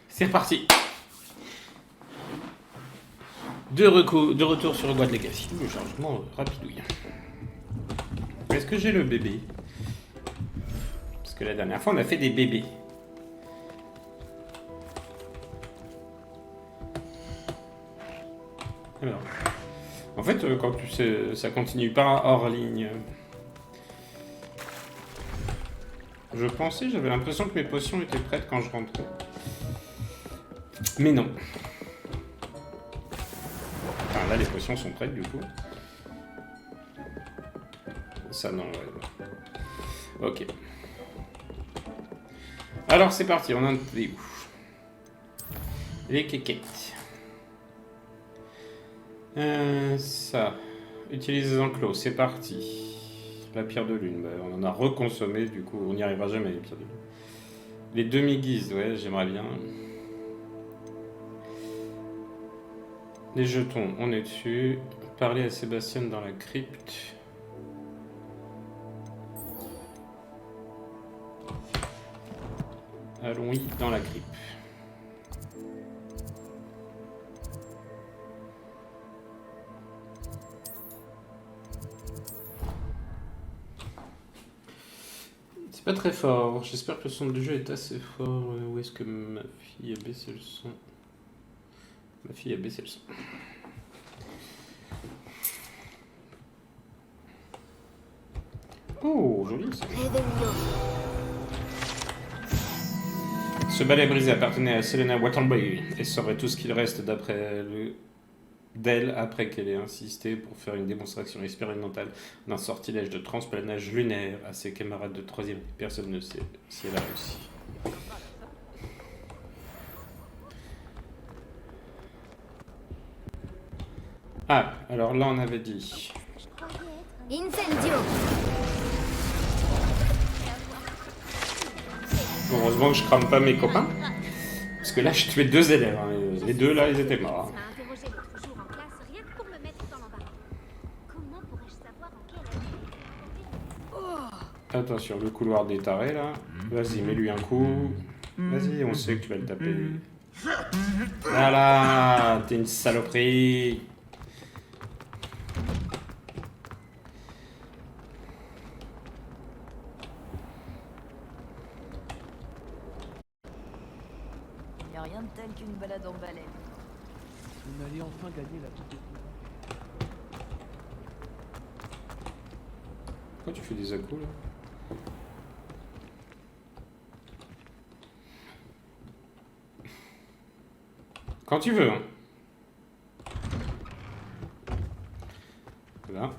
C'est reparti. De retour sur Hogwarts Legacy. Le chargement rapidouille. Est-ce que j'ai le bébé? Parce que la dernière fois, on a fait des bébés. Alors, en fait, quand tu sais, ça continue pas hors ligne. Je pensais, j'avais l'impression que mes potions étaient prêtes quand je rentrais. Mais non. Enfin, là, les potions sont prêtes, du coup. Ça, non, ouais. Ok. Alors, c'est parti, on en est où? Les quéquettes. Ça. Utilise les enclos, c'est parti. La pierre de lune, bah, on en a reconsommé, du coup, on n'y arrivera jamais, les pierres de lune. Les demi-guises, ouais, j'aimerais bien. Les jetons, on est dessus. Parler à Sébastien dans la crypte. Allons-y dans la crypte. C'est pas très fort. J'espère que le son du jeu est assez fort. Où est-ce que ma fille a baissé le son? Ma fille a baissé le son. Oh, joli ça. Ce balai brisé appartenait à Selena Waterbury et saurait tout ce qu'il reste d'elle après qu'elle ait insisté pour faire une démonstration expérimentale d'un sortilège de transplanage lunaire à ses camarades de 3e. Personne ne sait si elle a réussi. Ah, alors là on avait dit... Incendio. Heureusement que je crame pas mes copains. Parce que là je tuais 2 élèves. Hein. Les 2 là ils étaient morts. Attention, le couloir des tarés là. Vas-y, mets-lui un coup. Vas-y, on sait que tu vas le taper. Voilà, t'es une saloperie. Y a rien de tel qu'une balade en balai. On allait enfin gagner la petite épreuve. Pourquoi tu fais des à-coups là? Quand tu veux, hein. Voilà.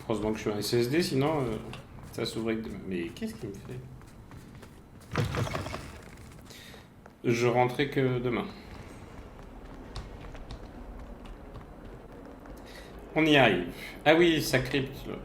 Heureusement que je suis un SSD, sinon ça s'ouvrait. Mais qu'est-ce qu'il me fait? Je rentrais que demain. On y arrive. Ah oui, ça crypte là.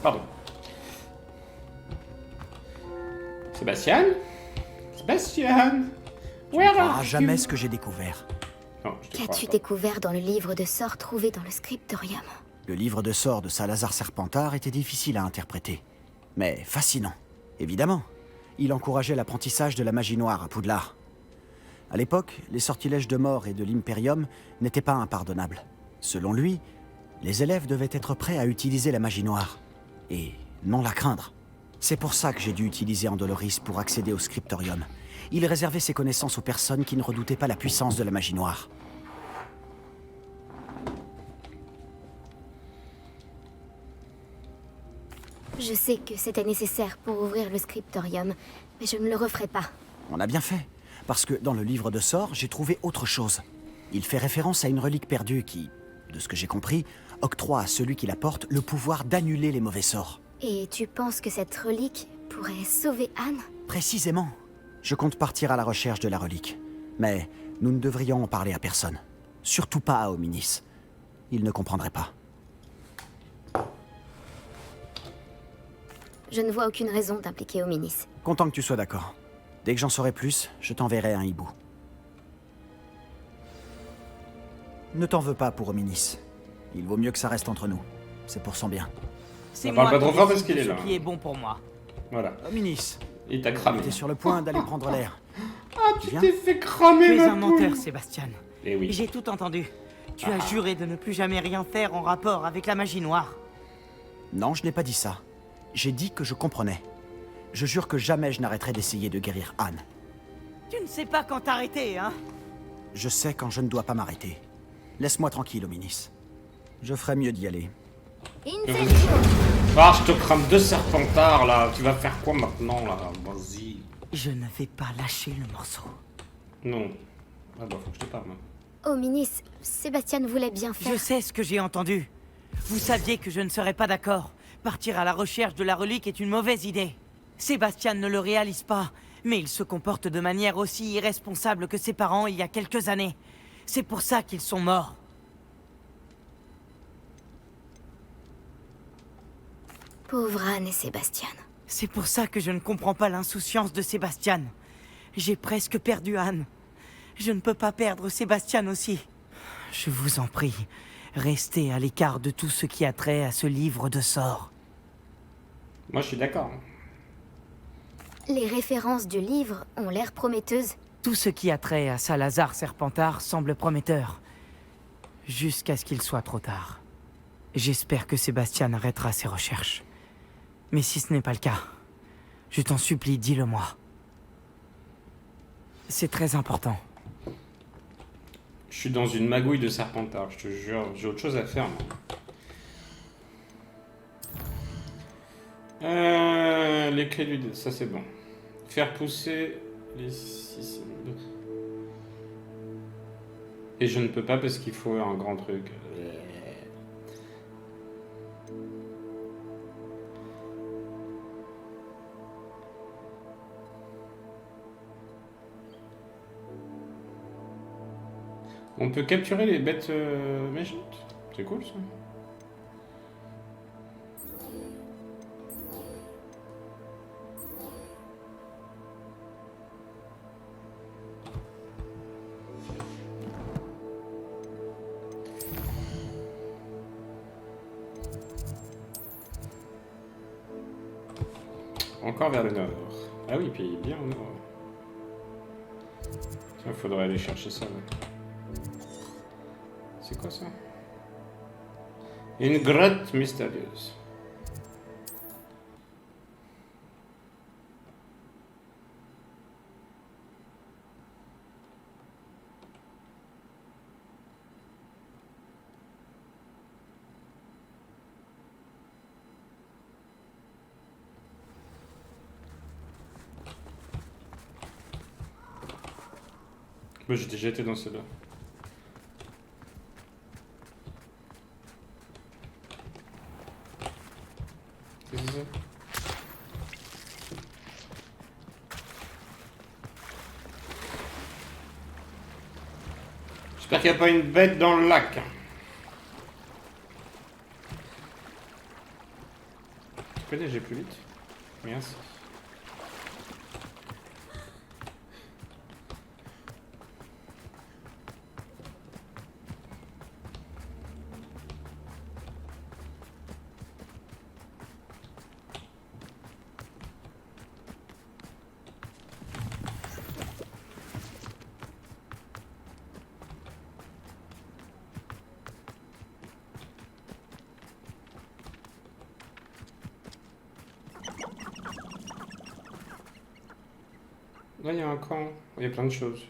Pardon. Sébastien? Sébastien? Tu ne croiras jamais ce que j'ai découvert. Qu'as-tu découvert dans le livre de sorts trouvé dans le scriptorium? Le livre de sorts de Salazar Serpentard était difficile à interpréter, mais fascinant. Évidemment, il encourageait l'apprentissage de la magie noire à Poudlard. À l'époque, les sortilèges de mort et de l'Imperium n'étaient pas impardonnables. Selon lui, les élèves devaient être prêts à utiliser la magie noire, et non la craindre. C'est pour ça que j'ai dû utiliser Andoloris pour accéder au scriptorium. Il réservait ses connaissances aux personnes qui ne redoutaient pas la puissance de la magie noire. Je sais que c'était nécessaire pour ouvrir le scriptorium, mais je ne le referai pas. On a bien fait, parce que dans le livre de sorts, j'ai trouvé autre chose. Il fait référence à une relique perdue qui, de ce que j'ai compris, octroie à celui qui la porte le pouvoir d'annuler les mauvais sorts. Et tu penses que cette relique pourrait sauver Anne? Précisément. Je compte partir à la recherche de la relique. Mais nous ne devrions en parler à personne. Surtout pas à Hominis. Il ne comprendrait pas. Je ne vois aucune raison d'impliquer Hominis. Content que tu sois d'accord. Dès que j'en saurai plus, je t'enverrai un hibou. Ne t'en veux pas pour Hominis. Il vaut mieux que ça reste entre nous. C'est pour son bien. C'est On parle moi pas trop qui fort parce décide qu'il est de là. ce qui est bon pour moi. Voilà. Hominis, Il t'a cramé. t'es sur le point d'aller prendre l'air. Ah, tu Viens. t'es fait cramer, Tu es ma un poule. menteur, Sébastien. Eh oui. J'ai tout entendu. Tu as juré de ne plus jamais rien faire en rapport avec la magie noire. Non, je n'ai pas dit ça. J'ai dit que je comprenais. Je jure que jamais je n'arrêterai d'essayer de guérir Anne. Tu ne sais pas quand t'arrêter, hein? Je sais quand je ne dois pas m'arrêter. Laisse-moi tranquille, Hominis. Je ferais mieux d'y aller. Incendio! Ah, je te crame 2 serpentards, là. Tu vas faire quoi maintenant, là? Vas-y. Je ne vais pas lâcher le morceau. Non. Ah bah, faut que je te parle, moi. Hominis, Sébastien voulait bien faire. Je sais ce que j'ai entendu. Vous saviez que je ne serais pas d'accord. Partir à la recherche de la relique est une mauvaise idée. Sébastien ne le réalise pas, mais il se comporte de manière aussi irresponsable que ses parents il y a quelques années. C'est pour ça qu'ils sont morts. Pauvre Anne et Sébastien. C'est pour ça que je ne comprends pas l'insouciance de Sébastien. J'ai presque perdu Anne. Je ne peux pas perdre Sébastien aussi. Je vous en prie, restez à l'écart de tout ce qui a trait à ce livre de sorts. Moi, je suis d'accord. Les références du livre ont l'air prometteuses. Tout ce qui a trait à Salazar Serpentard semble prometteur. Jusqu'à ce qu'il soit trop tard. J'espère que Sébastien arrêtera ses recherches. Mais si ce n'est pas le cas, je t'en supplie, dis-le-moi. C'est très important. Je suis dans une magouille de serpentard, je te jure. J'ai autre chose à faire, moi. Les clés du... Ça, c'est bon. Faire pousser les 6... Et je ne peux pas parce qu'il faut un grand truc. On peut capturer les bêtes méchantes. C'est cool, ça. Encore vers le nord. Ah oui, puis bien au nord. Il faudrait aller chercher ça. Ouais. C'est quoi ça? Une grotte mystérieuse. Moi, j'ai déjà été dans celle-là. C'est ça. J'espère qu'il n'y a pas une bête dans le lac. Tu peux nager plus vite? Merci. Là, il y a un camp. Il y a plein de choses.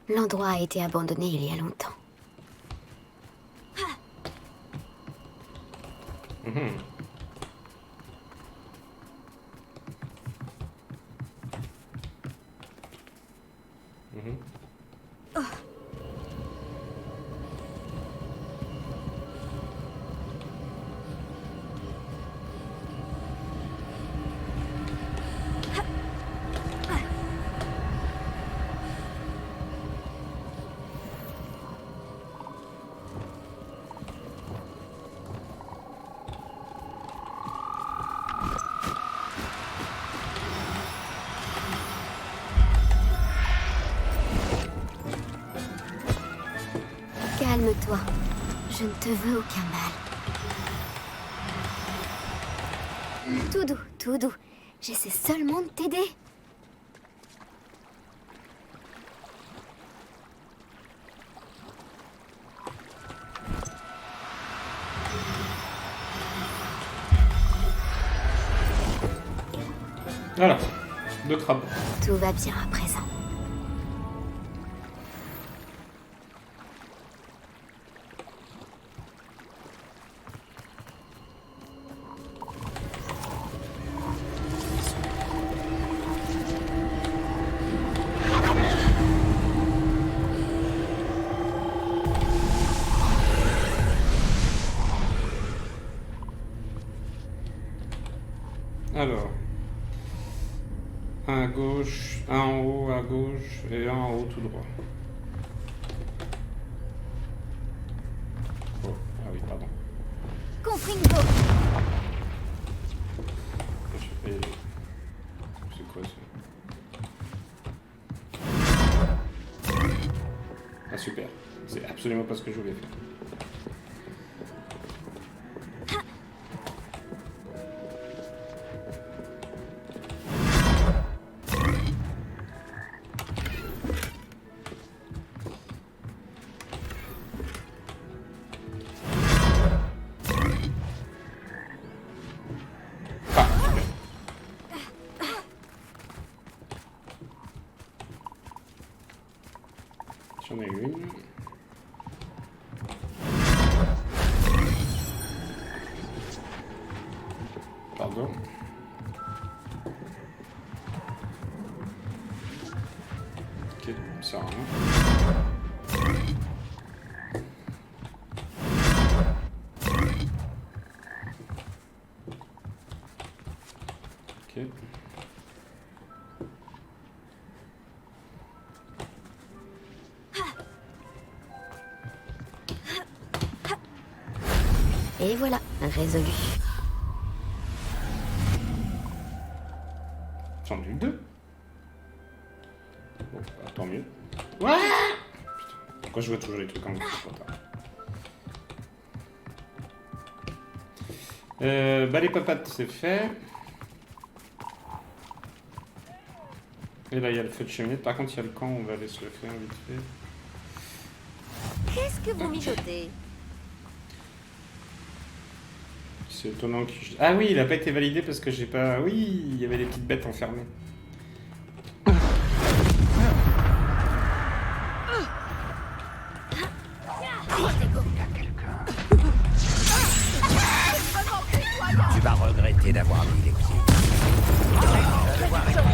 L'endroit a été abandonné il y a longtemps. Mhm. Mhm. toi. Je ne te veux aucun mal. Tout doux, tout doux. J'essaie seulement de t'aider. Voilà, 2 crabes. Tout va bien à présent. Alors, un à gauche, un en haut à gauche et un en haut tout droit. Oh, ah oui, pardon. Confringo. C'est quoi ça? Ah super, c'est absolument pas ce que je voulais faire. J'en ai une. Pardon. Ok, ça rien. Ok. Et voilà, résolu. J'en ai eu 2. Bon, bah, tant mieux. Ouais. Putain, pourquoi je vois toujours les trucs en trop tard. Bah les papates c'est fait. Et là il y a le feu de cheminée. Par contre il y a le camp, on va aller se le faire vite fait. Qu'est-ce que vous mijotez? C'est étonnant qu'il... Ah oui, il a pas été validé parce que j'ai pas... Oui, il y avait des petites bêtes enfermées. Tu vas regretter d'avoir mis les pieds.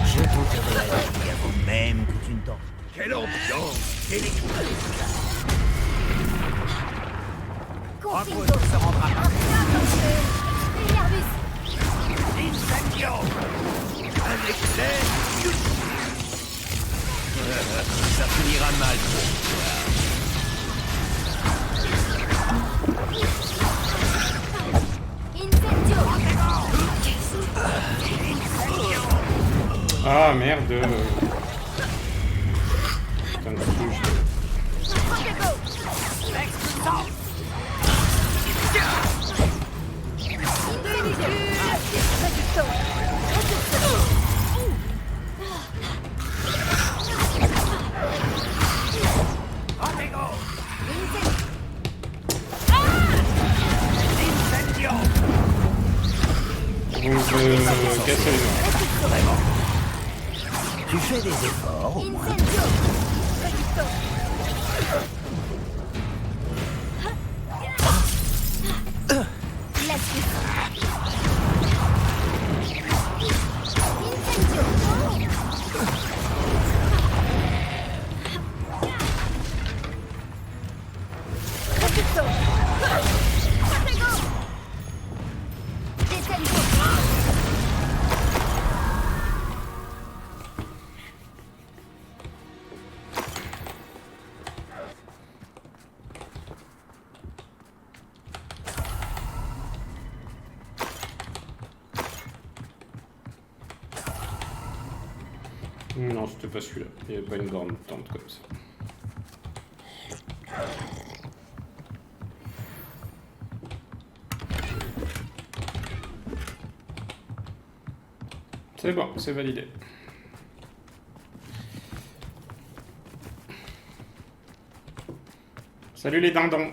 Je goûterai la vie avant même que tu ne t'en... Quelle ambiance électrique! Confringo. Bravo, se rendra pas. Nervus. Incendio! Un éclair! Ça finira mal pour Incendio. Ah merde. Putain de touche. Donc, casser les noix. tu fais des efforts au moins. Non, c'était pas celui-là. Il n'y avait pas une grande tente comme ça. C'est bon, c'est validé. Salut les dindons.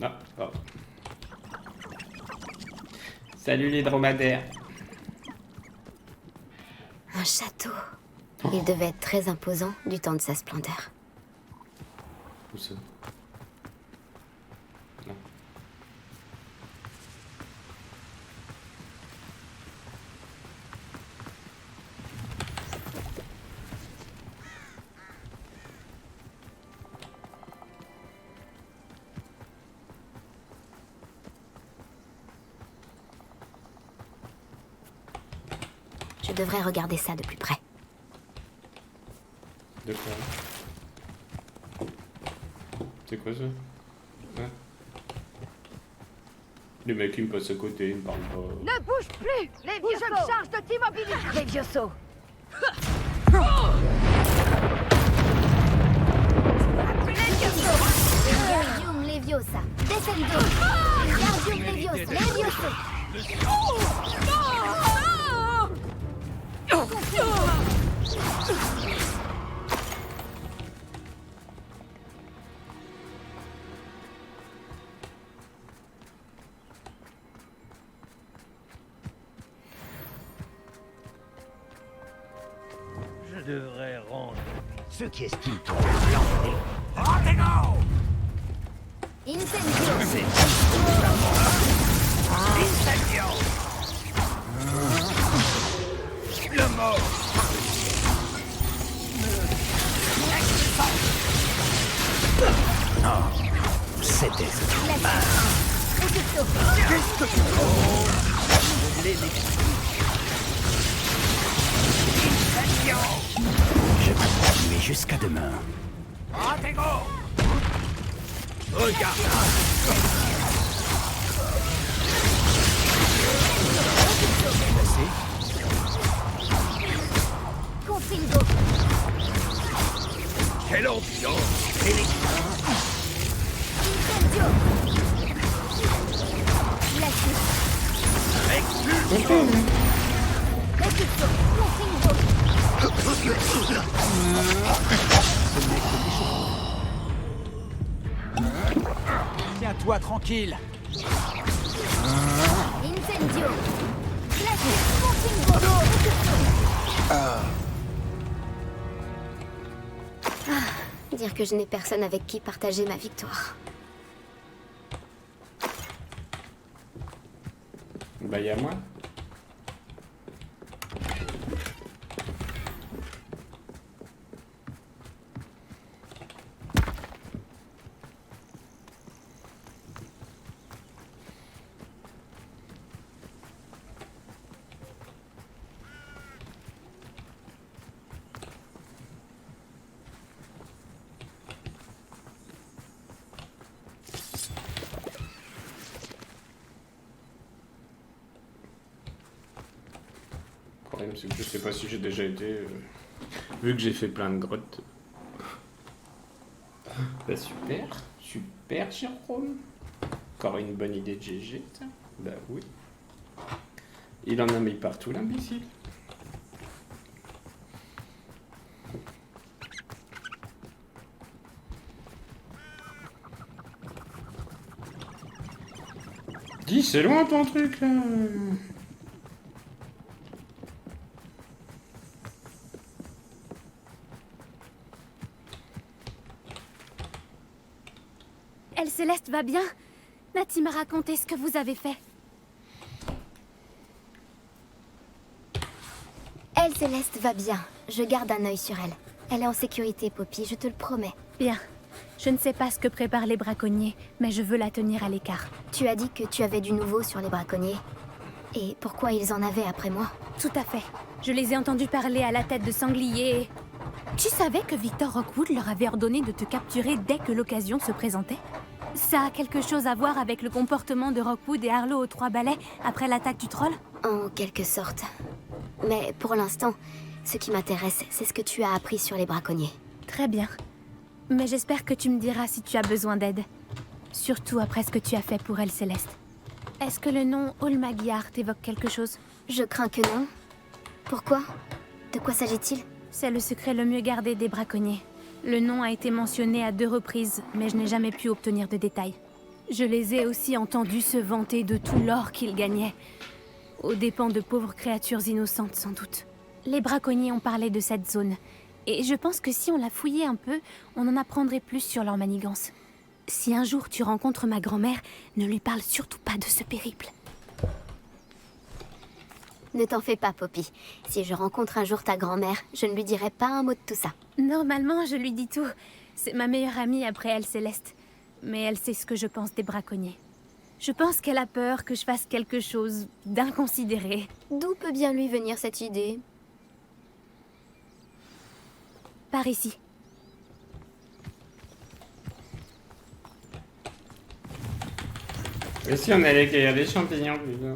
Ah, pardon. Salut les dromadaires. Un château. Il devait être très imposant du temps de sa splendeur. Où ça? Non. Je devrais regarder ça de plus près. De quoi? C'est quoi ça? Hein? Les mecs qui me passent à côté, ils me parlent pas. Ne bouge plus! Les vieux je me charge de t'immobiliser! Les vieux sauts! Wingardium Leviosa. Descendo. Wingardium Leviosa. Leviosa. Je devrais rendre Ce qui estime ton Incendio. le mort. c'était Je vais continuer jusqu'à demain. Confringo. Quelle ambiance! Incendio. Glacius. Recupso. Confringo. Tiens-toi tranquille. Incendio. Glacius. Confringo. Dire que je n'ai personne avec qui partager ma victoire. Bah, y'a moi. Le problème, c'est que je sais pas si j'ai déjà été. Vu que j'ai fait plein de grottes. Bah, super, super, Jérôme. Encore une bonne idée de GG, ça. Bah oui. Il en a mis partout, l'imbécile. Dis, c'est loin ton truc là. Elle Céleste va bien? Nati m'a raconté ce que vous avez fait. Elle, Céleste, va bien. Je garde un œil sur elle. Elle est en sécurité, Poppy, je te le promets. Bien. Je ne sais pas ce que préparent les braconniers, mais je veux la tenir à l'écart. Tu as dit que tu avais du nouveau sur les braconniers. Et pourquoi ils en avaient après moi? Tout à fait. Je les ai entendus parler à la tête de sanglier. Et... Tu savais que Victor Rockwood leur avait ordonné de te capturer dès que l'occasion se présentait? Ça a quelque chose à voir avec le comportement de Rockwood et Harlow aux 3 balais après l'attaque du troll? En quelque sorte. Mais pour l'instant, ce qui m'intéresse, c'est ce que tu as appris sur les braconniers. Très bien. Mais j'espère que tu me diras si tu as besoin d'aide. Surtout après ce que tu as fait pour elle, Céleste. Est-ce que le nom Olmagyar t'évoque quelque chose? Je crains que non. Pourquoi? De quoi s'agit-il? C'est le secret le mieux gardé des braconniers. Le nom a été mentionné à 2 reprises, mais je n'ai jamais pu obtenir de détails. Je les ai aussi entendus se vanter de tout l'or qu'ils gagnaient, aux dépens de pauvres créatures innocentes sans doute. Les braconniers ont parlé de cette zone, et je pense que si on la fouillait un peu, on en apprendrait plus sur leur manigance. Si un jour tu rencontres ma grand-mère, ne lui parle surtout pas de ce périple. Ne t'en fais pas, Poppy. Si je rencontre un jour ta grand-mère, je ne lui dirai pas un mot de tout ça. Normalement, je lui dis tout. C'est ma meilleure amie après elle, Céleste. Mais elle sait ce que je pense des braconniers. Je pense qu'elle a peur que je fasse quelque chose d'inconsidéré. D'où peut bien lui venir cette idée? Par ici. Et si on allait cueillir des champignons, putain.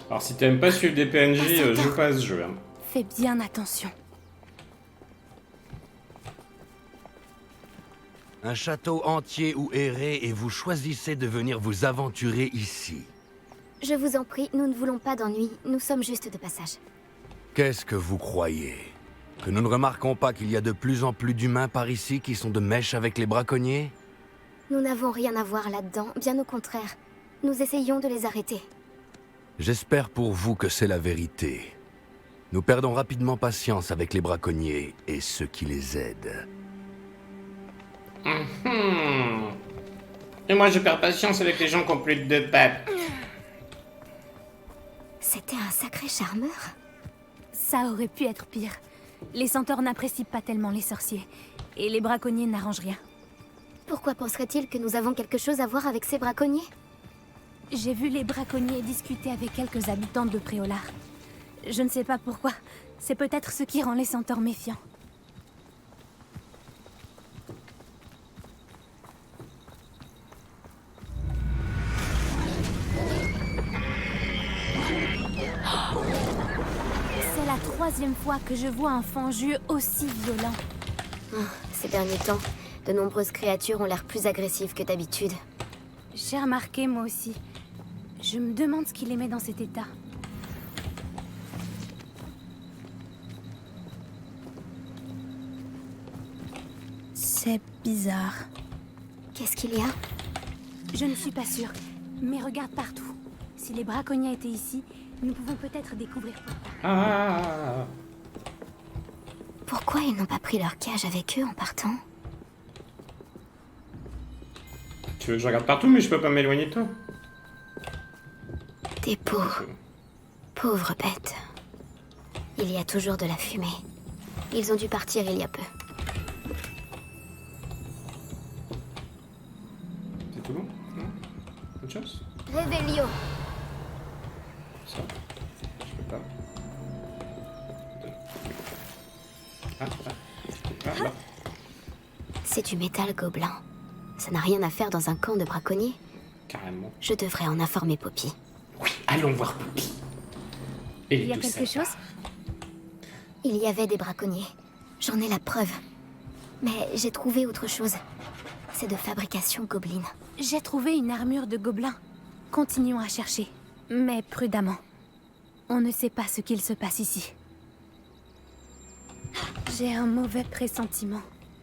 Alors si t'aimes pas suivre des PNJ, joue pas à ce jeu. Hein. Fais bien attention. Un château entier où errer et vous choisissez de venir vous aventurer ici. Je vous en prie, nous ne voulons pas d'ennui. Nous sommes juste de passage. Qu'est-ce que vous croyez? Que nous ne remarquons pas qu'il y a de plus en plus d'humains par ici qui sont de mèche avec les braconniers? Nous n'avons rien à voir là-dedans, bien au contraire. Nous essayons de les arrêter. J'espère pour vous que c'est la vérité. Nous perdons rapidement patience avec les braconniers et ceux qui les aident. Et moi je perds patience avec les gens qui ont plus de 2 pattes. C'était un sacré charmeur. Ça aurait pu être pire. Les centaures n'apprécient pas tellement les sorciers. Et les braconniers n'arrangent rien. Pourquoi penserait-il que nous avons quelque chose à voir avec ces braconniers? J'ai vu les braconniers discuter avec quelques habitants de Préolard. Je ne sais pas pourquoi. C'est peut-être ce qui rend les centaures méfiants. C'est la 3e fois que je vois un Fangieux aussi violent. Ces derniers temps, de nombreuses créatures ont l'air plus agressives que d'habitude. J'ai remarqué, moi aussi. Je me demande ce qui les met dans cet état. C'est bizarre. Qu'est-ce qu'il y a? Je ne suis pas sûre, mais regarde partout. Si les braconniers étaient ici, nous pouvons peut-être découvrir pourquoi. Pourquoi ils n'ont pas pris leur cage avec eux en partant? Tu veux que je regarde partout, mais je peux pas m'éloigner de toi. Des pauvres bêtes. Il y a toujours de la fumée. Ils ont dû partir il y a peu. C'est tout bon? Non? Autre chose? Réveillon! Ça? Je peux pas. Là. C'est du métal gobelin. Ça n'a rien à faire dans un camp de braconniers. Carrément. Je devrais en informer Poppy. Oui, allons voir Poppy. Et Il y a quelque chose? Il y avait des braconniers. J'en ai la preuve. Mais j'ai trouvé autre chose. C'est de fabrication gobeline. J'ai trouvé une armure de gobelin. Continuons à chercher, mais prudemment. On ne sait pas ce qu'il se passe ici. J'ai un mauvais pressentiment.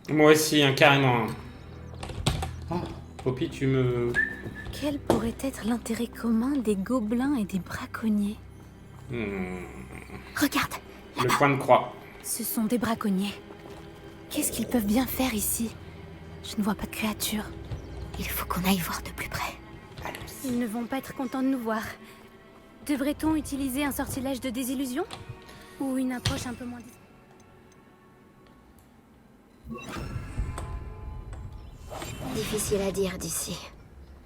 Moi aussi, hein, carrément. Oh, Poppy, tu me... Quel pourrait être l'intérêt commun des gobelins et des braconniers? Regarde! Le point de croix. Ce sont des braconniers. Qu'est-ce qu'ils peuvent bien faire ici? Je ne vois pas de créatures. Il faut qu'on aille voir de plus près. Ils ne vont pas être contents de nous voir. Devrait-on utiliser un sortilège de désillusion? Ou une approche un peu moins... Difficile à dire d'ici.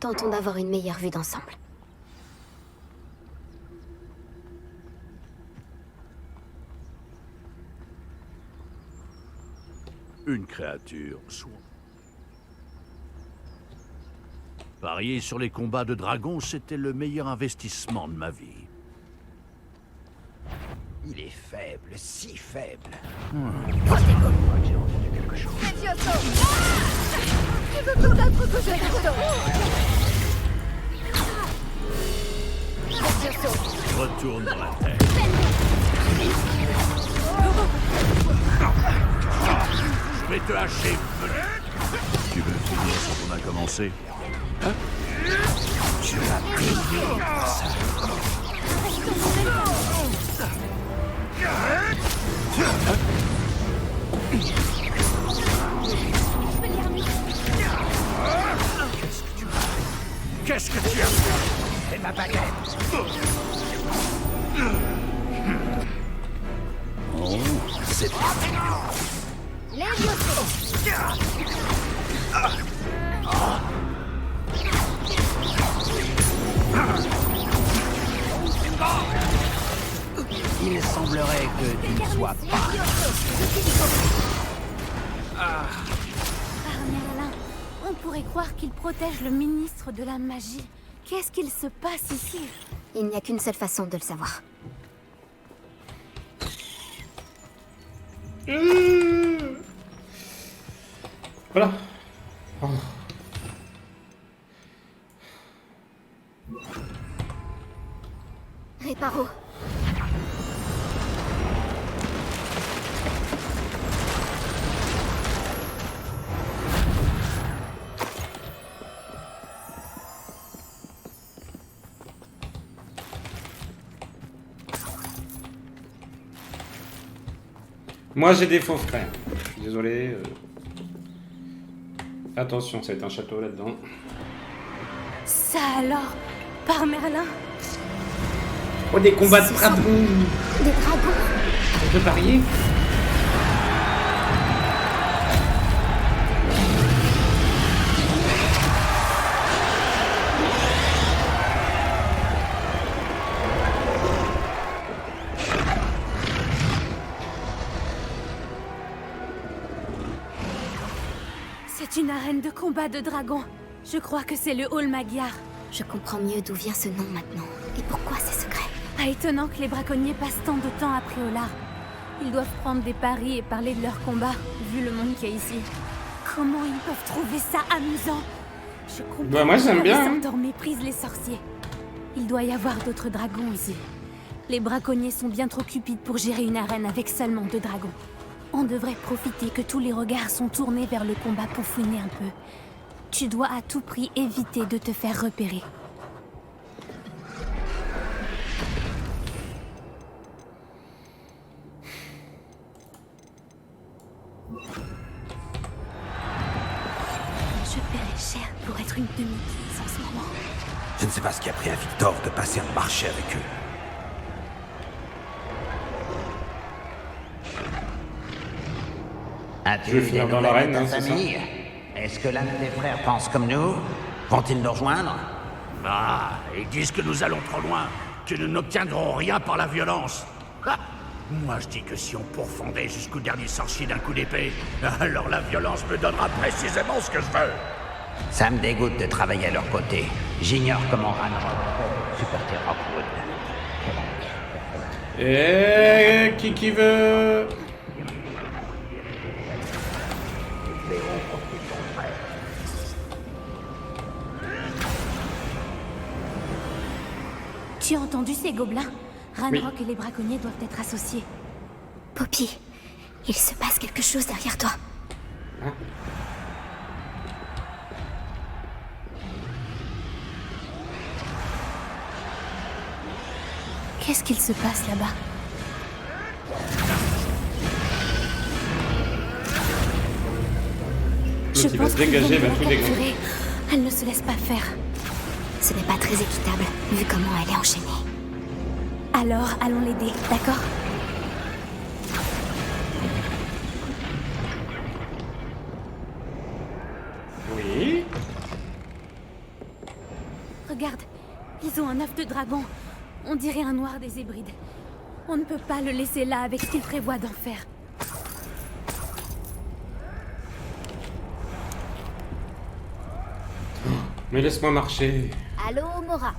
Tentons d'avoir une meilleure vue d'ensemble. Une créature, soit. Parier sur les combats de dragons, c'était le meilleur investissement de ma vie. Il est faible, si faible. J'ai entendu quelque chose. Retourne dans la terre. Je vais te hacher. Tu veux finir ce qu'on a commencé? Hein? Tu vas payer pour ça. Qu'est-ce que tu as fait? C'est ma baguette. Oh, c'est Il semblerait que tu ne sois pas. Merlin, on pourrait croire qu'il protège le ministre de la magie. Qu'est-ce qu'il se passe ici? Il n'y a qu'une seule façon de le savoir. Voilà. Oh. Réparo. Moi j'ai des faux frères. Je suis désolé. Attention, ça va être un château là-dedans. Ça alors, par Merlin? Oh, des combats de Ce sont dragons. Des dragons. On peut parier. C'est une arène de combat de dragons. Je crois que c'est le hall Magyar. Je comprends mieux d'où vient ce nom maintenant. Et pourquoi c'est secret. Ah, étonnant que les braconniers passent tant de temps à Préolard. Ils doivent prendre des paris et parler de leurs combats, vu le monde qu'il y a ici. Comment ils peuvent trouver ça amusant? Je comprends Bah, moi, j'aime pourquoi bien, les hein. Centaures méprisent les sorciers. Il doit y avoir d'autres dragons ici. Les braconniers sont bien trop cupides pour gérer une arène avec seulement 2 dragons. On devrait profiter que tous les regards sont tournés vers le combat pour fouiner un peu. Tu dois à tout prix éviter de te faire repérer. Je paierai cher pour être une demi-guise en ce moment. Je ne sais pas ce qui a pris à Victor de passer un marché avec eux. Je vais finir dans l'arène, hein, c'est ça? Est-ce que l'un de tes frères pense comme nous? Vont-ils nous rejoindre? Ah, ils disent que nous allons trop loin, que nous n'obtiendrons rien par la violence. Ah, moi je dis que si on pourfendait jusqu'au dernier sorcier d'un coup d'épée, alors la violence me donnera précisément ce que je veux. Ça me dégoûte de travailler à leur côté. J'ignore comment Ranrock supporter Rockwood. Et qui veut? Tu as entendu ces gobelins? Ranrock Oui. et les braconniers doivent être associés. Poppy, il se passe quelque chose derrière toi. Hein? Qu'est-ce qu'il se passe là-bas? Je L'autre, il va pense se qu'ils dégager, il viennent va de tout la dégager. capturer. Elle ne se laisse pas faire. Ce n'est pas très équitable, vu comment elle est enchaînée. Alors, allons l'aider, d'accord? Oui. Regarde, ils ont un œuf de dragon. On dirait un noir des Hébrides. On ne peut pas le laisser là avec ce qu'il prévoit d'en faire. Mais laisse-moi marcher. Allô, Mora.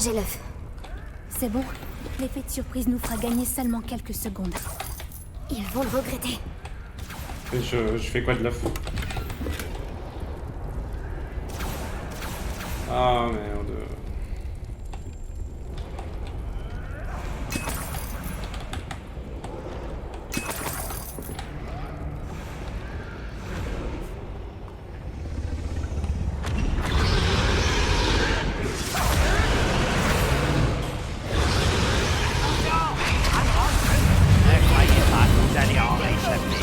J'ai l'œuf. C'est bon. L'effet de surprise nous fera gagner seulement quelques secondes. Ils vont le regretter. Et je fais quoi de l'œuf? Ah merde. Ne croyez pas que vous allez en réchapper.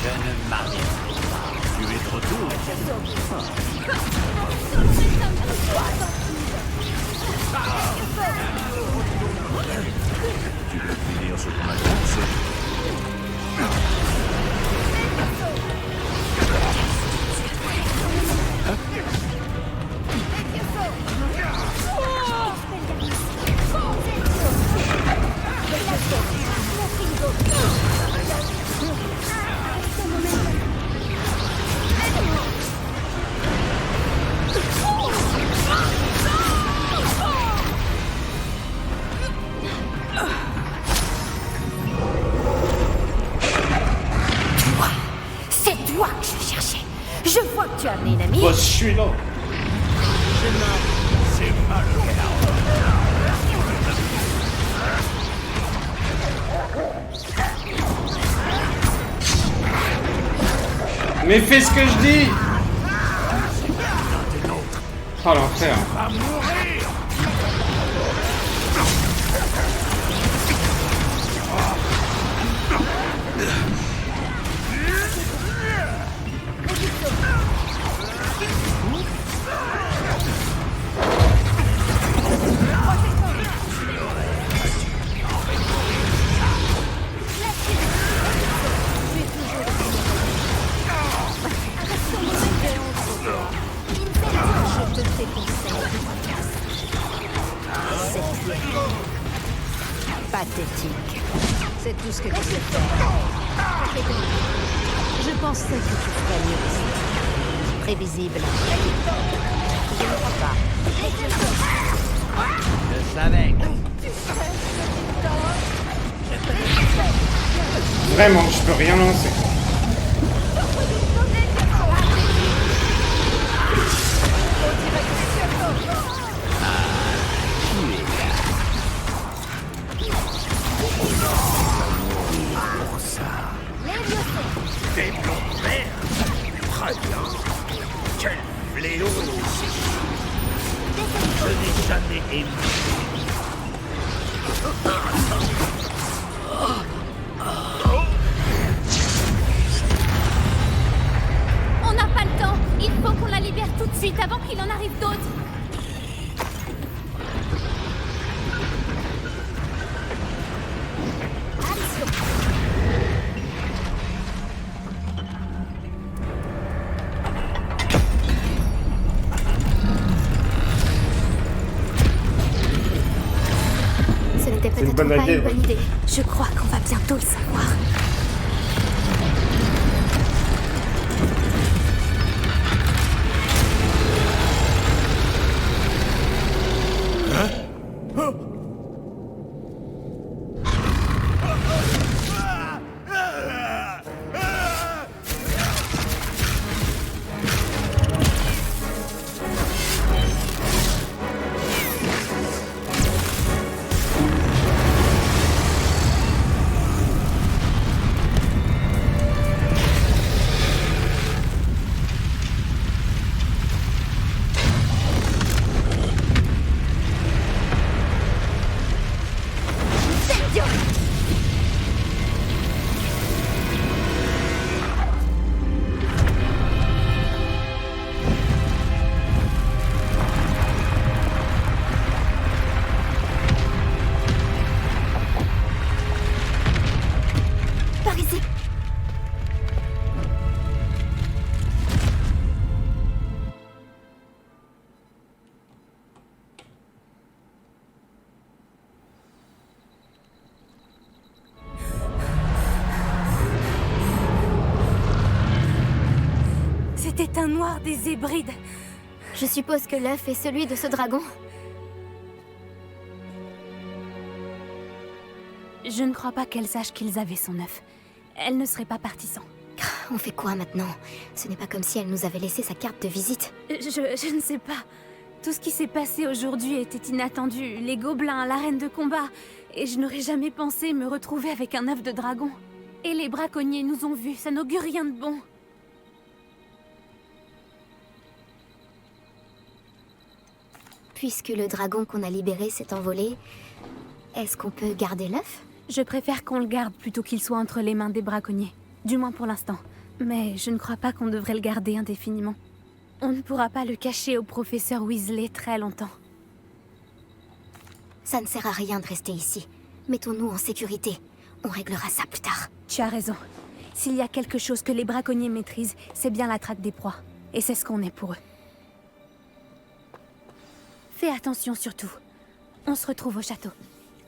Je ne m'arrête pas. Tu es de retour. Tu veux finir ce qu'on a commencé. C'est toi que je cherchais. Je vois que tu as amené une amie. Oh, je suis là. C'est malheureux. Mais fais ce que je dis. Oh l'enfer. Va mourir. Je te fais conseil. C'est pathétique. C'est tout ce que tu sais faire. Je pensais que tu ferais mieux que ça. Prévisible. Je ne crois pas. Je savais. Vraiment, je peux rien lancer. Des plombs verts. Très bien. Quel fléau aussi. Je n'ai jamais aimé. On n'a pas le temps. Il faut qu'on la libère tout de suite avant qu'il en arrive d'autres. Ce n'était C'est une peut-être bonne pas idée, une ouais. bonne idée. Je crois qu'on va bientôt le savoir. C'était un noir des Hébrides. Je suppose que l'œuf est celui de ce dragon. Je ne crois pas qu'elle sache qu'ils avaient son œuf. Elle ne serait pas partie sans. On fait quoi maintenant? Ce n'est pas comme si elle nous avait laissé sa carte de visite. Je ne sais pas. Tout ce qui s'est passé aujourd'hui était inattendu. Les gobelins, l'arène de combat. Et je n'aurais jamais pensé me retrouver avec un œuf de dragon. Et les braconniers nous ont vus. Ça n'augure rien de bon. Puisque le dragon qu'on a libéré s'est envolé, est-ce qu'on peut garder l'œuf? Je préfère qu'on le garde plutôt qu'il soit entre les mains des braconniers. Du moins pour l'instant. Mais je ne crois pas qu'on devrait le garder indéfiniment. On ne pourra pas le cacher au professeur Weasley très longtemps. Ça ne sert à rien de rester ici. Mettons-nous en sécurité. On réglera ça plus tard. Tu as raison. S'il y a quelque chose que les braconniers maîtrisent, c'est bien la traque des proies. Et c'est ce qu'on est pour eux. Fais attention surtout. On se retrouve au château.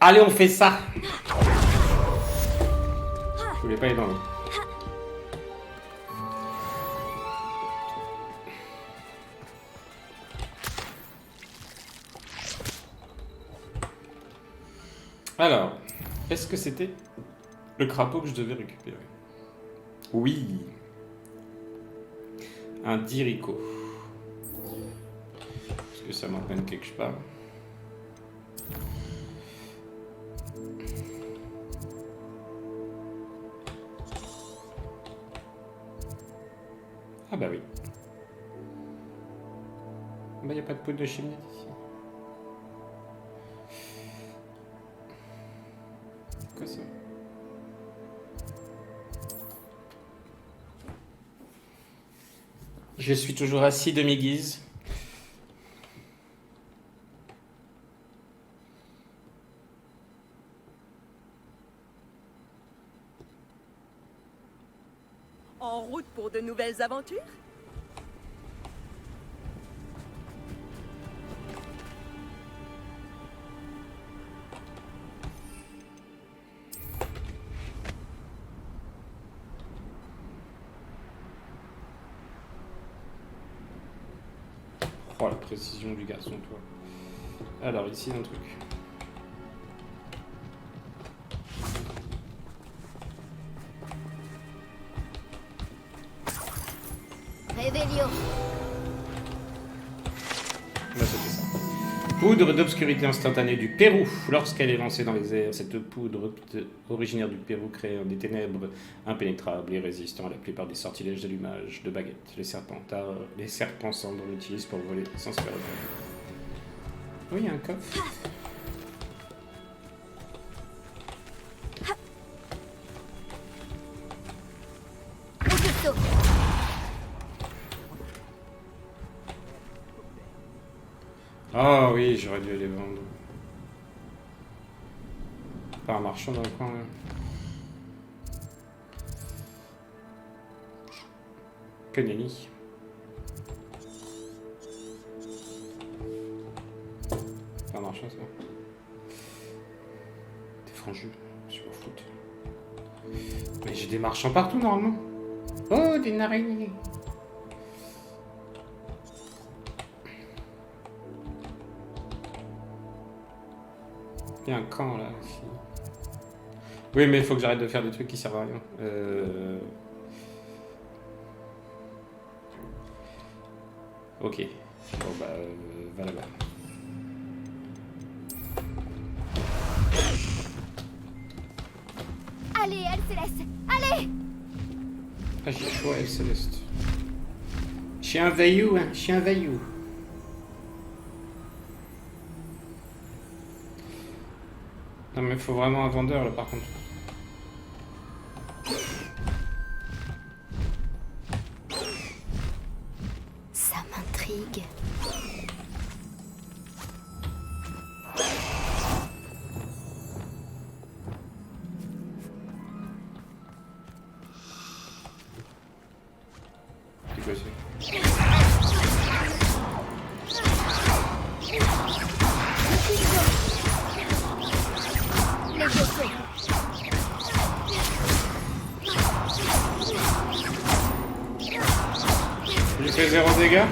Allez, on fait ça. Je voulais pas aller dans l'eau. Alors, est-ce que c'était le crapaud que je devais récupérer? Oui. Un dirico. Est-ce que ça m'emmène quelque part? Ah bah oui. Bah y a pas de poudre de chimie ici. Quoi ça? Je suis toujours assis demi-guise. En route pour de nouvelles aventures? Oh la précision du garçon, toi. Alors ici un truc. Réveillon. Là, c'était ça. Poudre d'obscurité instantanée du Pérou. Lorsqu'elle est lancée dans les airs, cette poudre originaire du Pérou crée des ténèbres impénétrables et résistant à la plupart des sortilèges d'allumage de baguettes. Les serpents cendres l'utilisent pour voler sans se faire repérer. Oui, il y a un coffre. Ah oui, j'aurais dû les vendre. Pas un marchand dans le coin, là. Que nenni. Pas un marchand, ça. Des franjus, je m'en foutre. Mais j'ai des marchands partout, normalement. Oh, des araignées. Il y a un camp là aussi. Oui, mais il faut que j'arrête de faire des trucs qui servent à rien. Ok. Bon bah, va là-bas. Allez, elle Céleste. Allez. Ah, j'ai chaud, elle Céleste. Je suis un vaillou, hein. Je suis un vaillou. Non mais faut vraiment un vendeur là par contre. Ça m'intrigue. C'est quoi ça? Il fait 0 dégâts.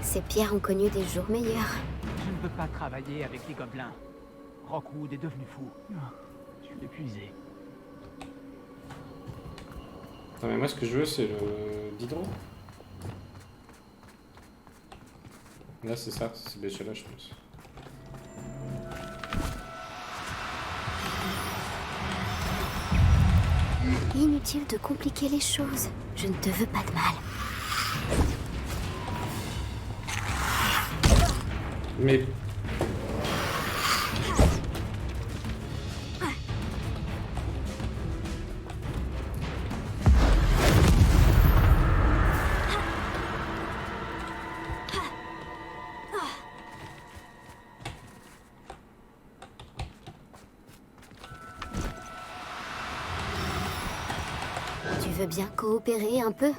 Ces pierres ont connu des jours meilleurs. Je ne peux pas travailler avec les gobelins. Rockwood est devenu fou. Je suis épuisé. Non mais moi ce que je veux c'est le d'hydro. Là c'est ça, c'est bien là je pense. Inutile de compliquer les choses. Je ne te veux pas de mal. Mais... Tu veux bien coopérer un peu?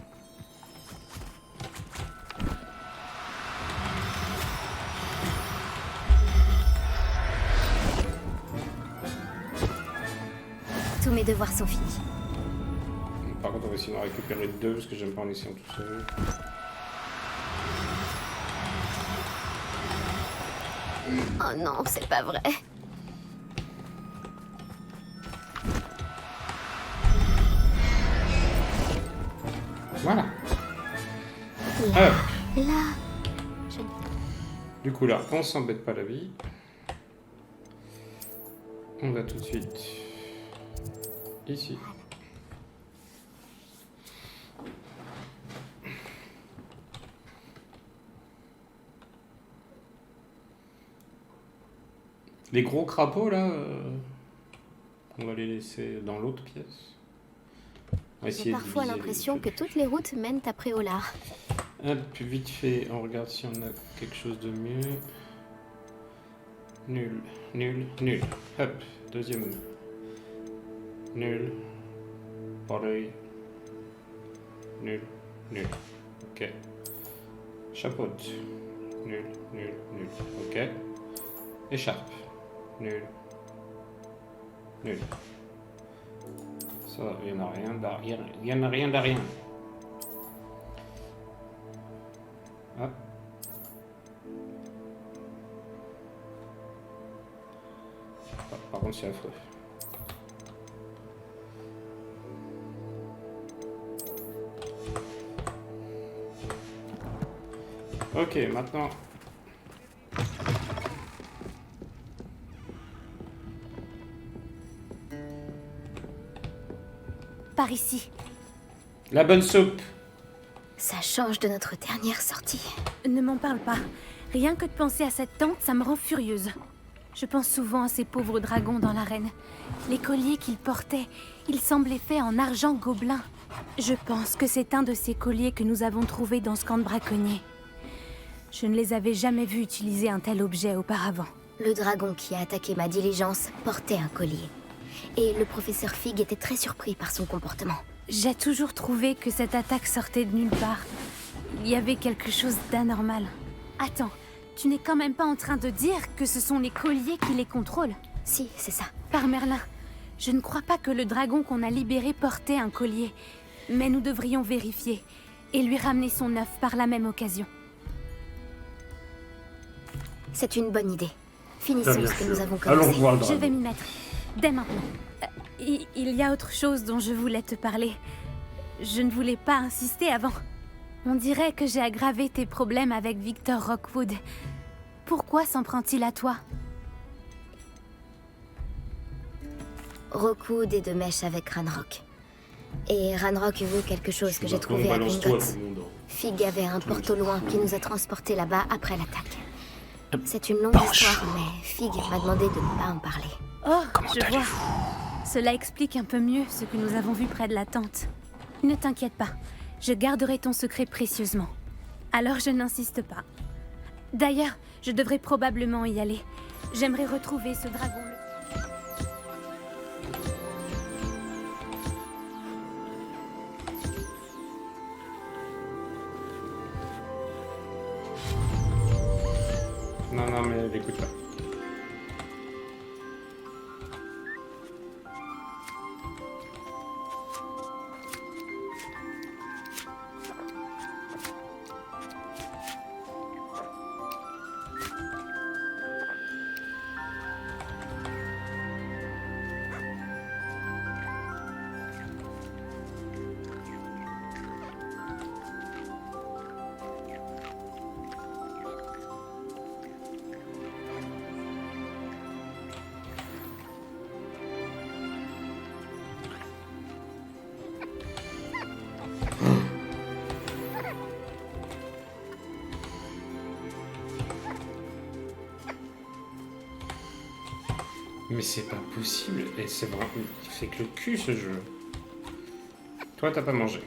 Tous mes devoirs sont finis. Par contre on va essayer d'en récupérer 2 parce que j'aime pas en laisser un tout seul. Oh non, c'est pas vrai. Voilà. Là, Hop. là. Du coup là, on s'embête pas la vie. On va tout de suite ici. Les gros crapauds là, on va les laisser dans l'autre pièce. On va J'ai essayer de parfois viser l'impression les que toutes les routes mènent à Préolard. Hop, vite fait, on regarde si on a quelque chose de mieux. Nul, nul, nul. Hop, deuxième. Nul. Pareil. Nul, nul. Ok. Chapeau. Nul, nul, nul. Ok. Écharpe. Nul. Nul. Ça, il n'y en a rien d'arrière. Il n'y en a rien d'arrière. Ah. Par contre, c'est affreux. Ok, maintenant. Par ici. La bonne soupe. Ça change de notre dernière sortie. Ne m'en parle pas. Rien que de penser à cette tente, ça me rend furieuse. Je pense souvent à ces pauvres dragons dans l'arène. Les colliers qu'ils portaient, ils semblaient faits en argent gobelin. Je pense que c'est un de ces colliers que nous avons trouvé dans ce camp de braconniers. Je ne les avais jamais vus utiliser un tel objet auparavant. Le dragon qui a attaqué ma diligence portait un collier. Et le professeur Fig était très surpris par son comportement. J'ai toujours trouvé que cette attaque sortait de nulle part. Il y avait quelque chose d'anormal. Attends, tu n'es quand même pas en train de dire que ce sont les colliers qui les contrôlent? Si, c'est ça. Par Merlin, je ne crois pas que le dragon qu'on a libéré portait un collier. Mais nous devrions vérifier et lui ramener son œuf par la même occasion. C'est une bonne idée. Finissons ce que nous avons Allons commencé. voir le Je dragon. vais m'y mettre. Dès maintenant. Il y a autre chose dont je voulais te parler. Je ne voulais pas insister avant. On dirait que j'ai aggravé tes problèmes avec Victor Rockwood. Pourquoi s'en prend-il à toi? Rockwood est de mèche avec Ranrock. Et Ranrock veut quelque chose que j'ai Maintenant, trouvé à balance-toi, Gringotts. tout le monde. Fig avait un porte au loin qui nous a transportés là-bas après l'attaque. C'est une longue histoire, mais Fig m'a demandé de ne pas en parler. Oh, je vois. Cela explique un peu mieux ce que nous avons vu près de la tente. Ne t'inquiète pas, je garderai ton secret précieusement. Alors je n'insiste pas. D'ailleurs, je devrais probablement y aller. J'aimerais retrouver ce dragon. non, mais l'écoute pas. Mais c'est pas possible. Et c'est vraiment... Il fait que le cul, ce jeu. Toi, t'as pas mangé.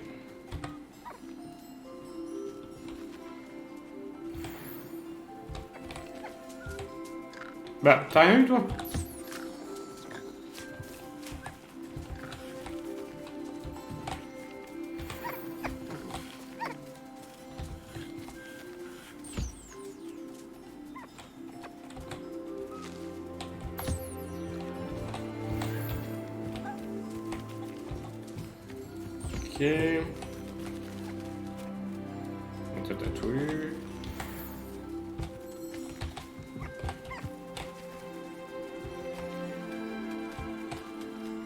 Bah, t'as rien eu, toi? Ok. Toi, t'as tout eu.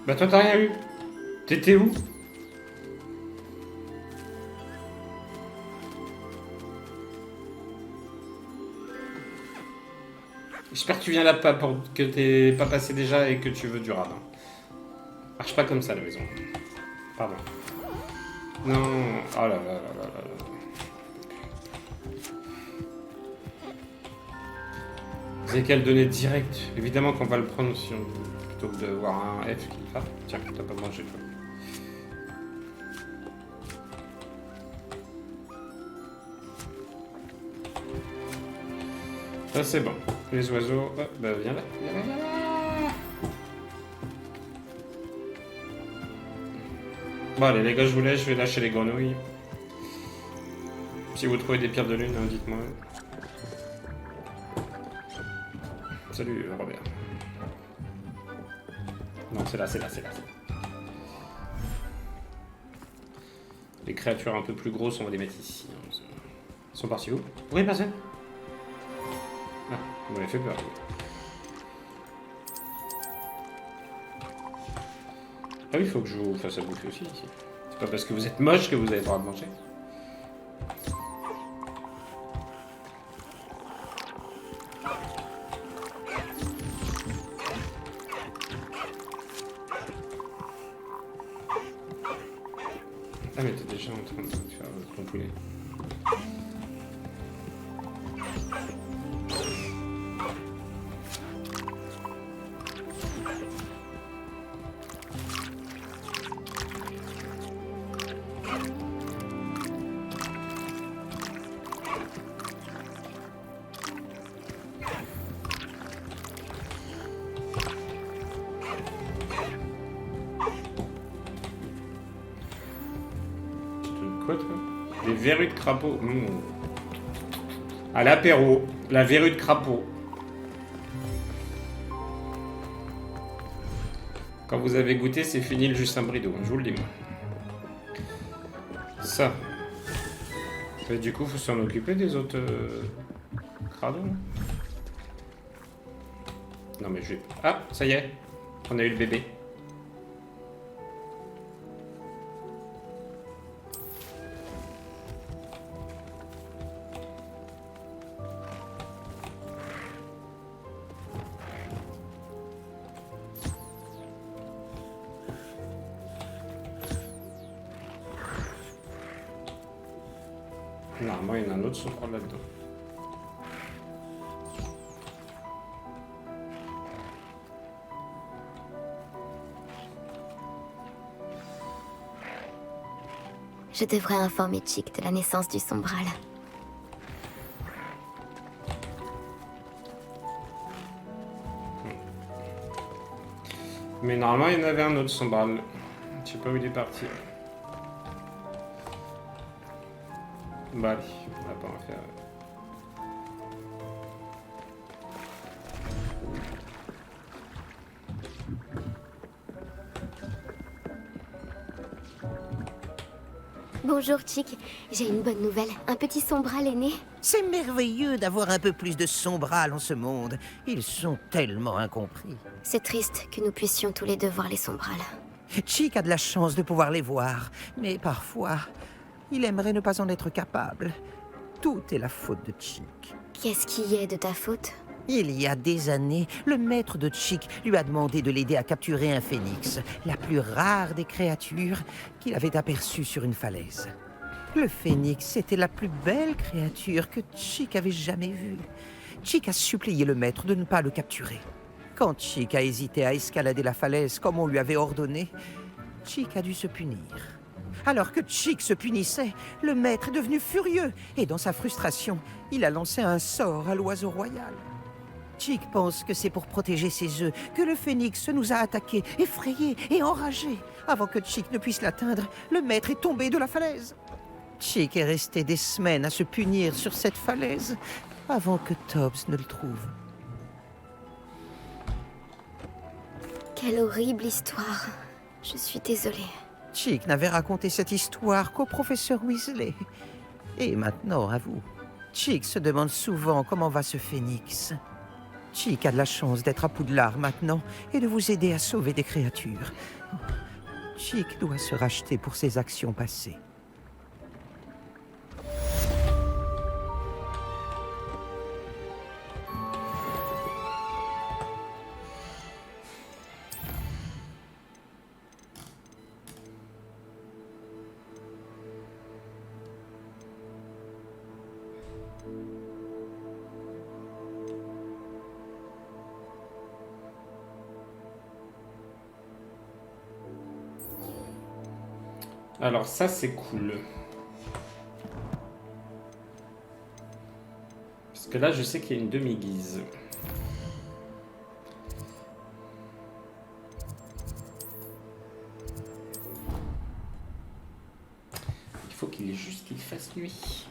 Bah toi t'as rien eu. T'étais où? J'espère que tu viens là pas pour que t'es pas passé déjà et que tu veux du radin. Marche pas comme ça la maison. Pardon. Non. Oh là là là là là là. Vous avez qu'à le donner direct. Évidemment qu'on va le prendre si on... plutôt que de voir un F qui... Ah, tiens, t'as pas mangé toi. Ça c'est bon. Les oiseaux... Oh, bah viens là, viens là, viens là. Bon allez les gars, je vous laisse, je vais lâcher les grenouilles. Si vous trouvez des pierres de lune, hein, dites-moi. Salut Robert. Non, c'est là, c'est là, c'est là. Les créatures un peu plus grosses, on va les mettre ici. Ils sont partis où? Oui, personne. Ah, vous m'avez fait peur. Ah oui, il faut que je vous fasse à bouffer aussi ici. C'est pas parce que vous êtes moche que vous avez le droit de manger. Ah mais t'es déjà en train de faire ton poulet. Des verrues de crapaud. Mmh. À l'apéro, la verrue de crapaud. Quand vous avez goûté, c'est fini le Justin Brideau, je vous le dis moi. Ça. Et du coup, faut s'en occuper des autres crados. Non mais je vais... Ah, ça y est. On a eu le bébé. Normalement, il y en a un autre sur là-dedans. Je devrais informer Chick de la naissance du Sombral. Mais normalement, il y en avait un autre Sombral. Je sais pas où il est parti. Bah allez, on va pas en faire. Bonjour, Chick. J'ai une bonne nouvelle. Un petit sombral est né. C'est merveilleux d'avoir un peu plus de sombrales en ce monde. Ils sont tellement incompris. C'est triste que nous puissions tous les deux voir les sombrales. Chick a de la chance de pouvoir les voir, mais parfois, il aimerait ne pas en être capable. Tout est la faute de Chick. Qu'est-ce qui est de ta faute? Il y a des années, le maître de Chick lui a demandé de l'aider à capturer un phénix, la plus rare des créatures qu'il avait aperçue sur une falaise. Le phénix était la plus belle créature que Chick avait jamais vue. Chick a supplié le maître de ne pas le capturer. Quand Chick a hésité à escalader la falaise comme on lui avait ordonné, Chick a dû se punir. Alors que Chick se punissait, le maître est devenu furieux et dans sa frustration, il a lancé un sort à l'oiseau royal. Chick pense que c'est pour protéger ses œufs que le phénix nous a attaqués, effrayés et enragés. Avant que Chick ne puisse l'atteindre, le maître est tombé de la falaise. Chick est resté des semaines à se punir sur cette falaise avant que Tobbs ne le trouve. Quelle horrible histoire. Je suis désolée. Chick n'avait raconté cette histoire qu'au professeur Weasley. Et maintenant, à vous. Chick se demande souvent comment va ce phénix. Chick a de la chance d'être à Poudlard maintenant et de vous aider à sauver des créatures. Chick doit se racheter pour ses actions passées. Alors ça c'est cool. Parce que là je sais qu'il y a une demi-guise. Il faut qu'il fasse nuit.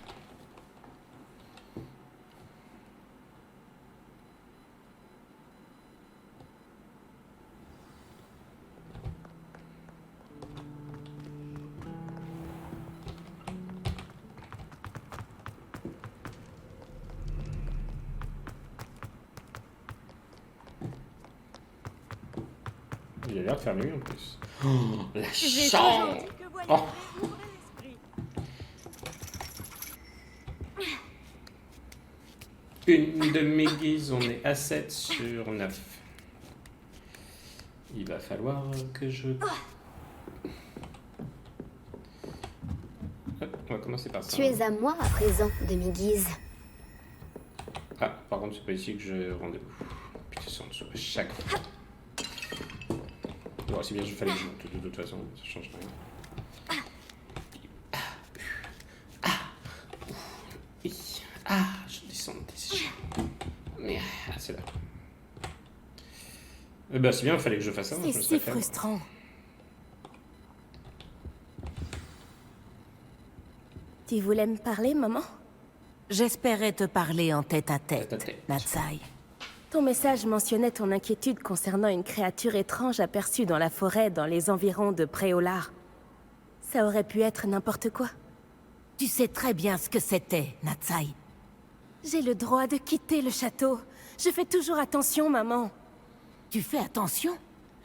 Il a l'air de faire nuit en plus. Oh, la chance! Oh. Une demi-guise, on est à 7 sur 9. Il va falloir que je... On va commencer par ça. Tu es à moi à présent, demi-guise. Ah, par contre, c'est pas ici que j'ai rendez-vous. Putain, c'est en dessous à chaque fois. Bon, c'est bien, je fallait que je monte de toute façon, ça change rien. Je descends des échelles. Mais, c'est là. Eh ben, c'est bien, il fallait que je fasse ça. C'est si frustrant. Tu voulais me parler, maman? J'espérais te parler en tête-à-tête, Natsai. Ton message mentionnait ton inquiétude concernant une créature étrange aperçue dans la forêt dans les environs de Préolard. Ça aurait pu être n'importe quoi. Tu sais très bien ce que c'était, Natsai. J'ai le droit de quitter le château. Je fais toujours attention, maman. Tu fais attention?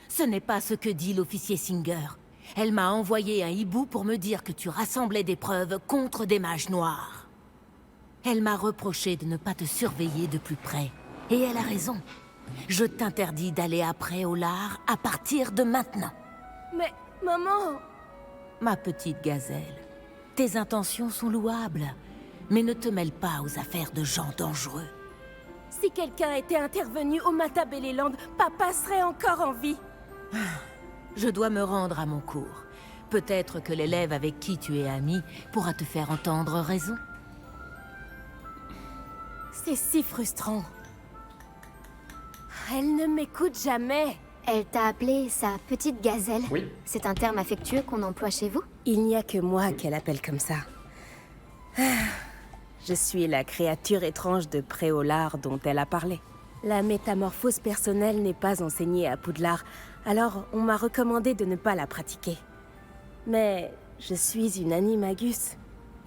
Ce n'est pas ce que dit l'officier Singer. Elle m'a envoyé un hibou pour me dire que tu rassemblais des preuves contre des mages noirs. Elle m'a reproché de ne pas te surveiller de plus près. Et elle a raison. Je t'interdis d'aller à Préolard à partir de maintenant. Mais, maman... Ma petite gazelle, tes intentions sont louables, mais ne te mêle pas aux affaires de gens dangereux. Si quelqu'un était intervenu au Matabeleland, papa serait encore en vie. Je dois me rendre à mon cours. Peut-être que l'élève avec qui tu es amie pourra te faire entendre raison. C'est si frustrant. Elle ne m'écoute jamais. Elle t'a appelé sa petite gazelle. Oui. C'est un terme affectueux qu'on emploie chez vous? Il n'y a que moi qu'elle appelle comme ça. Je suis la créature étrange de Préolard dont elle a parlé. La métamorphose personnelle n'est pas enseignée à Poudlard, alors on m'a recommandé de ne pas la pratiquer. Mais je suis une animagus.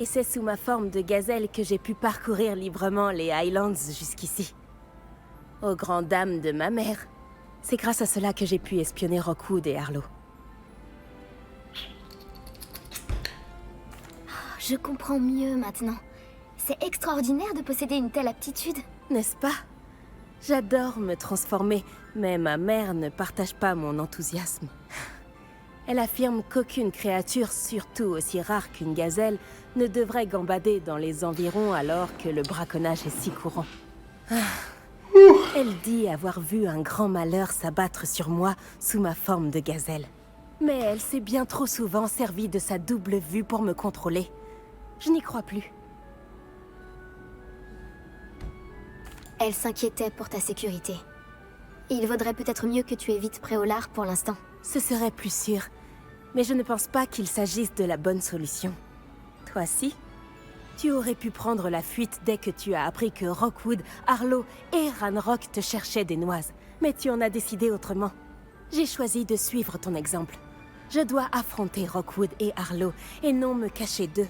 Et c'est sous ma forme de gazelle que j'ai pu parcourir librement les Highlands jusqu'ici. Aux grandes dames de ma mère. C'est grâce à cela que j'ai pu espionner Rockwood et Harlow. Je comprends mieux maintenant. C'est extraordinaire de posséder une telle aptitude. N'est-ce pas? J'adore me transformer, mais ma mère ne partage pas mon enthousiasme. Elle affirme qu'aucune créature, surtout aussi rare qu'une gazelle, ne devrait gambader dans les environs alors que le braconnage est si courant. Elle dit avoir vu un grand malheur s'abattre sur moi sous ma forme de gazelle. Mais elle s'est bien trop souvent servie de sa double vue pour me contrôler. Je n'y crois plus. Elle s'inquiétait pour ta sécurité. Il vaudrait peut-être mieux que tu évites Préolard pour l'instant. Ce serait plus sûr. Mais je ne pense pas qu'il s'agisse de la bonne solution. Toi si? Tu aurais pu prendre la fuite dès que tu as appris que Rockwood, Harlow et Ranrock te cherchaient des noises. Mais tu en as décidé autrement. J'ai choisi de suivre ton exemple. Je dois affronter Rockwood et Harlow et non me cacher d'eux.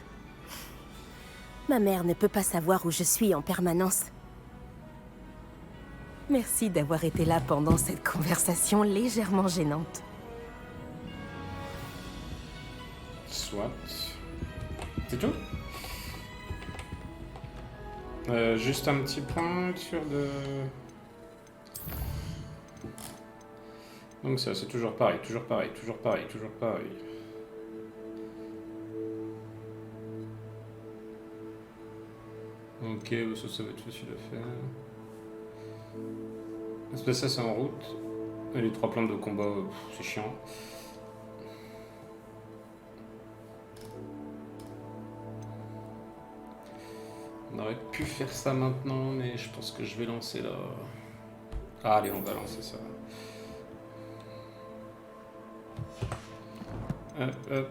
Ma mère ne peut pas savoir où je suis en permanence. Merci d'avoir été là pendant cette conversation légèrement gênante. Soit. C'est tout? Juste un petit point sur de... Donc ça, c'est toujours pareil, toujours pareil, toujours pareil, toujours pareil. Ok, ça va être facile à faire. Ça, c'est en route. Et les 3 plantes de combat, c'est chiant. On aurait pu faire ça maintenant, mais je pense que je vais lancer là. Ah, allez, on va lancer ça. Hop, hop, hop.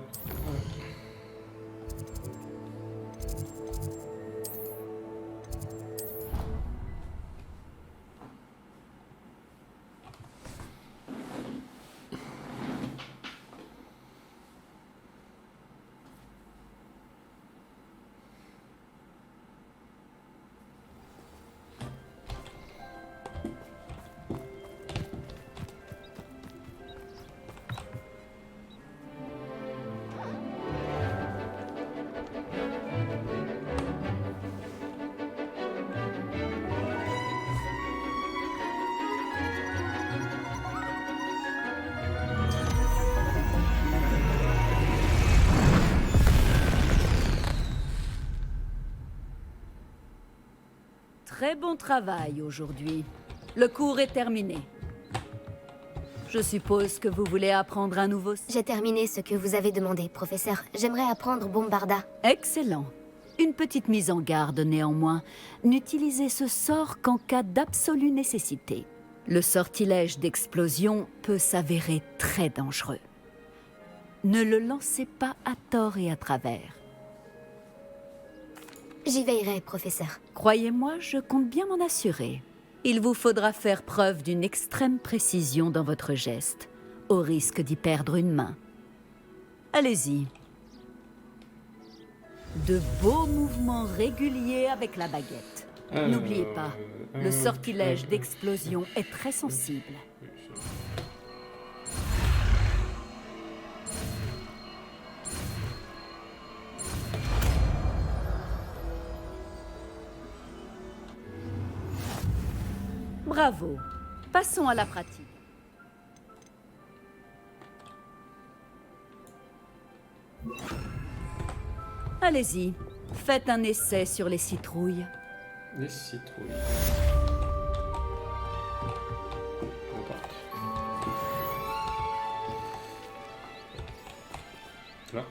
Très bon travail aujourd'hui. Le cours est terminé. Je suppose que vous voulez apprendre un nouveau... J'ai terminé ce que vous avez demandé, professeur. J'aimerais apprendre Bombarda. Excellent. Une petite mise en garde néanmoins. N'utilisez ce sort qu'en cas d'absolue nécessité. Le sortilège d'explosion peut s'avérer très dangereux. Ne le lancez pas à tort et à travers. J'y veillerai, professeur. Croyez-moi, je compte bien m'en assurer. Il vous faudra faire preuve d'une extrême précision dans votre geste, au risque d'y perdre une main. Allez-y. De beaux mouvements réguliers avec la baguette. N'oubliez pas, le sortilège d'explosion est très sensible. Bravo. Passons à la pratique. Allez-y, faites un essai sur les citrouilles. Les citrouilles. Là.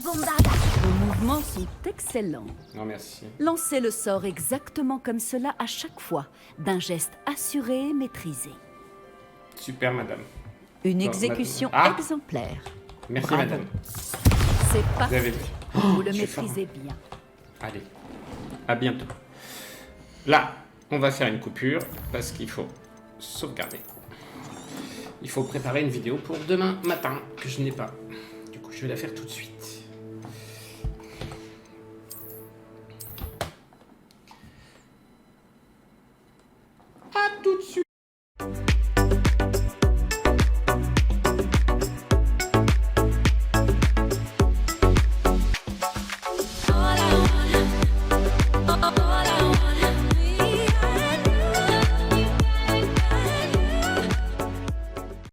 Bombarda. Vos mouvements sont excellents. Non, merci. Lancez le sort exactement comme cela à chaque fois, d'un geste assuré et maîtrisé. Super, madame. Une Bon, exécution exemplaire. Merci, Bravo. madame. C'est Vous avez parfait. vu. Vous le Je suis maîtrisez fort. bien. Allez, à bientôt. Là, on va faire une coupure parce qu'il faut sauvegarder. Il faut préparer une vidéo pour demain matin que je n'ai pas. Du coup, je vais la faire tout de suite.